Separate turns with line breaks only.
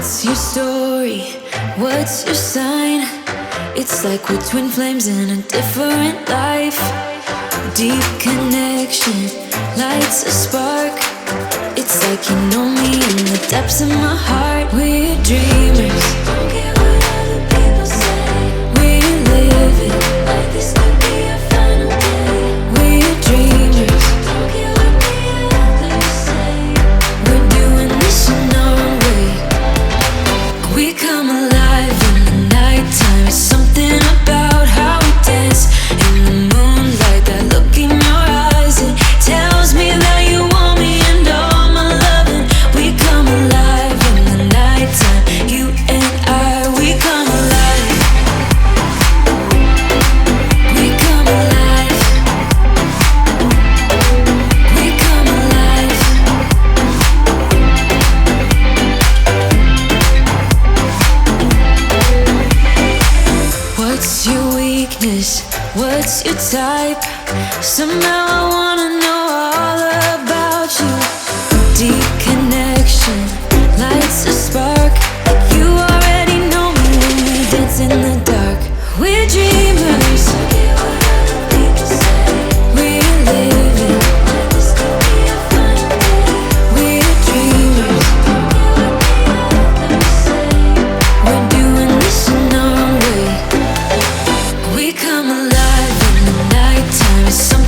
What's your story? What's your sign? It's like we're twin flames in a different life. Deep connection lights a spark. It's like you know me in the depths of my heart. We're dreamers, don't care what other people say. We're living like this could be our final day. We're dreamers, don't care what the others say. We're doing this in our own way. We come alive in the nighttime. It's something about how we dance in the moonlight. That look in your eyes, it tells me that you want me and all my loving. We come alive in the nighttime. You and I, we come alive. We come alive. We come alive. What's your weakness? What's your type? Somehow I wanna know all about you. Deep connection lights a spark. You already know me when we dance in the dark. We're dreamers. We're living. We're dreamers. We're doing this in our own way. We come alive in the nighttime. It's something